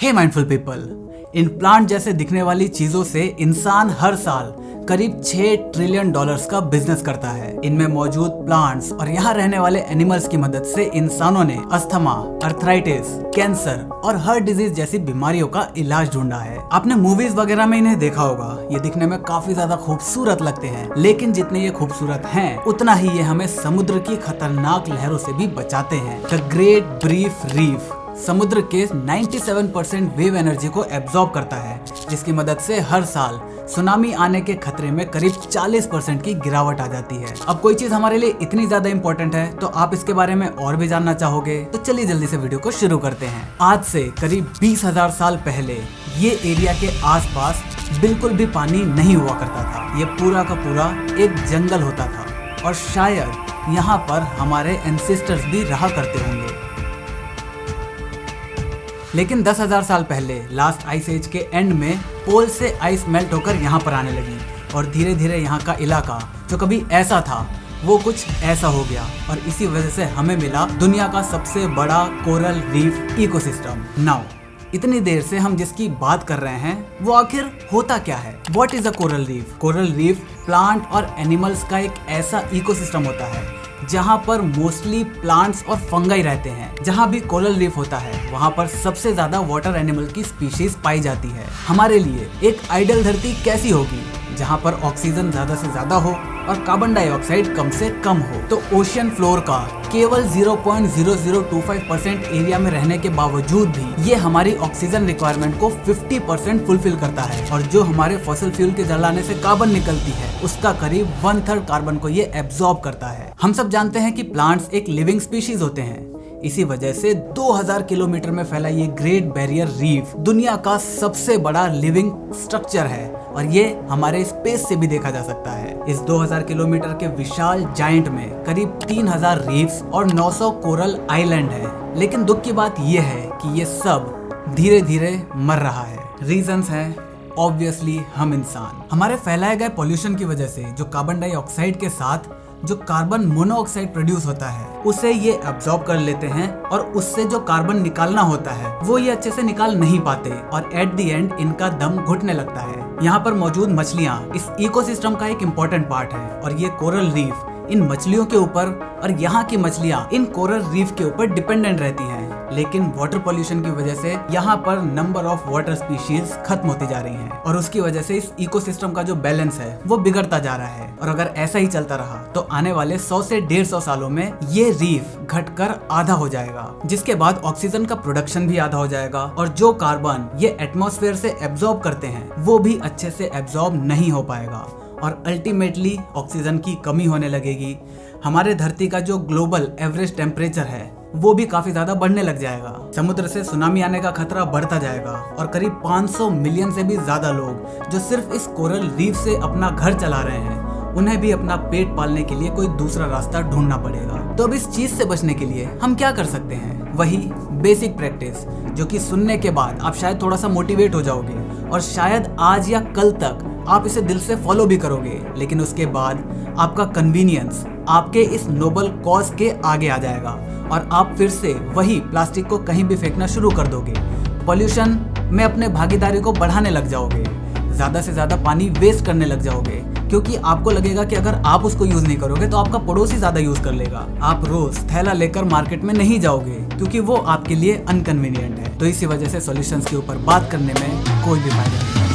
हे mindful people, इन plant जैसे दिखने वाली चीजों से इंसान हर साल करीब 6 ट्रिलियन डॉलर्स का बिजनेस करता है। इनमें मौजूद प्लांट्स और यहाँ रहने वाले एनिमल्स की मदद से इंसानों ने अस्थमा, अर्थराइटिस, कैंसर और हर डिजीज जैसी बीमारियों का इलाज ढूंढा है। आपने मूवीज वगैरह में इन्हें देखा होगा। ये दिखने में काफी ज्यादा खूबसूरत लगते हैं, लेकिन जितने ये खूबसूरत हैं उतना ही ये हमें समुद्र की खतरनाक लहरों से भी बचाते हैं। द ग्रेट ब्रीफ रीफ समुद्र के 97% वेव एनर्जी को एब्जॉर्ब करता है, जिसकी मदद से हर साल सुनामी आने के खतरे में करीब 40% की गिरावट आ जाती है। अब कोई चीज हमारे लिए इतनी ज्यादा इंपॉर्टेंट है तो आप इसके बारे में और भी जानना चाहोगे, तो चलिए जल्दी से वीडियो को शुरू करते हैं। आज से करीब 20,000 साल पहले ये एरिया के आसपास बिल्कुल भी पानी नहीं हुआ करता था। ये पूरा का पूरा एक जंगल होता था और शायद यहाँ पर हमारे एंसेस्टर्स भी रहा करते होंगे। लेकिन 10,000 साल पहले लास्ट आइस एज के एंड में पोल से आइस मेल्ट होकर यहाँ पर आने लगी और धीरे धीरे यहाँ का इलाका जो कभी ऐसा था वो कुछ ऐसा हो गया और इसी वजह से हमें मिला दुनिया का सबसे बड़ा कोरल रीफ इकोसिस्टम। नाउ इतनी देर से हम जिसकी बात कर रहे हैं वो आखिर होता क्या है? What is a coral reef? Coral reef plant और एनिमल्स का एक ऐसा इकोसिस्टम होता है जहाँ पर मोस्टली प्लांट्स और फंगाई रहते हैं। जहाँ भी कोरल रीफ होता है वहाँ पर सबसे ज्यादा वाटर एनिमल की स्पीशीज पाई जाती है। हमारे लिए एक आइडियल धरती कैसी होगी? जहाँ पर ऑक्सीजन ज्यादा से ज्यादा हो और कार्बन डाइऑक्साइड कम से कम हो। तो ओशियन फ्लोर का केवल 0.0025% एरिया में रहने के बावजूद भी ये हमारी ऑक्सीजन रिक्वायरमेंट को 50% फुलफिल करता है और जो हमारे फॉसिल फ्यूल के जलाने से कार्बन निकलती है उसका करीब 1/3 कार्बन को ये एब्जॉर्ब करता है। हम सब जानते हैं कि प्लांट्स एक लिविंग स्पीशीज होते हैं। इसी वजह से 2000 किलोमीटर में फैला ये ग्रेट बैरियर रीफ दुनिया का सबसे बड़ा लिविंग स्ट्रक्चर है और ये हमारे स्पेस से भी देखा जा सकता है। इस 2000 किलोमीटर के विशाल जायंट में करीब 3000 रीफ्स और 900 कोरल आइलैंड है। लेकिन दुख की बात ये है कि ये सब धीरे धीरे मर रहा है। रीजंस हैं ऑब्वियसली हम इंसान। हमारे फैलाए गए पॉल्यूशन की वजह से जो कार्बन डाइऑक्साइड के साथ जो कार्बन मोनोऑक्साइड प्रोड्यूस होता है उसे ये एब्जॉर्ब कर लेते हैं और उससे जो कार्बन निकालना होता है वो ये अच्छे से निकाल नहीं पाते और एट द एंड इनका दम घुटने लगता है। यहाँ पर मौजूद मछलियाँ इस इकोसिस्टम का एक इम्पोर्टेंट पार्ट है और ये कोरल रीफ इन मछलियों के ऊपर और यहाँ की मछलियाँ इन कोरल रीफ के ऊपर डिपेंडेंट रहती हैं। लेकिन वाटर पॉल्यूशन की वजह से यहाँ पर नंबर ऑफ वाटर स्पीशीज खत्म होती जा रही हैं और उसकी वजह से इस इकोसिस्टम का जो बैलेंस है वो बिगड़ता जा रहा है। और अगर ऐसा ही चलता रहा तो आने वाले 100 से 150 सालों में ये रीफ घटकर आधा हो जाएगा, जिसके बाद ऑक्सीजन का प्रोडक्शन भी आधा हो जाएगा और जो कार्बन ये एटमॉस्फेयर से एब्जॉर्ब करते हैं वो भी अच्छे से एब्जॉर्ब नहीं हो पाएगा और अल्टीमेटली ऑक्सीजन की कमी होने लगेगी। हमारे धरती का जो ग्लोबल एवरेज टेम्परेचर है वो भी काफी ज्यादा बढ़ने लग जाएगा। समुद्र से सुनामी आने का खतरा बढ़ता जाएगा और करीब 500 मिलियन से भी ज्यादा लोग जो सिर्फ इस कोरल रीफ से अपना घर चला रहे हैं उन्हें भी अपना पेट पालने के लिए कोई दूसरा रास्ता ढूंढना पड़ेगा। तो अब इस चीज से बचने के लिए हम क्या कर सकते हैं? वही बेसिक प्रैक्टिस जो कि सुनने के बाद आप शायद थोड़ा सा मोटिवेट हो जाओगे और शायद आज या कल तक आप इसे दिल से फॉलो भी करोगे, लेकिन उसके बाद आपका कन्वीनियंस आपके इस नोबल कॉज के आगे आ जाएगा और आप फिर से वही प्लास्टिक को कहीं भी फेंकना शुरू कर दोगे। पॉल्यूशन में अपने भागीदारी को बढ़ाने लग जाओगे, ज्यादा से ज्यादा पानी वेस्ट करने लग जाओगे क्योंकि आपको लगेगा कि अगर आप उसको यूज नहीं करोगे तो आपका पड़ोसी ज्यादा यूज कर लेगा। आप रोज थैला लेकर मार्केट में नहीं जाओगे क्योंकि वो आपके लिए अनकन्वीनियंट है। तो इसी वजह से सॉल्यूशंस के ऊपर बात करने में कोई भी फायदा नहीं है।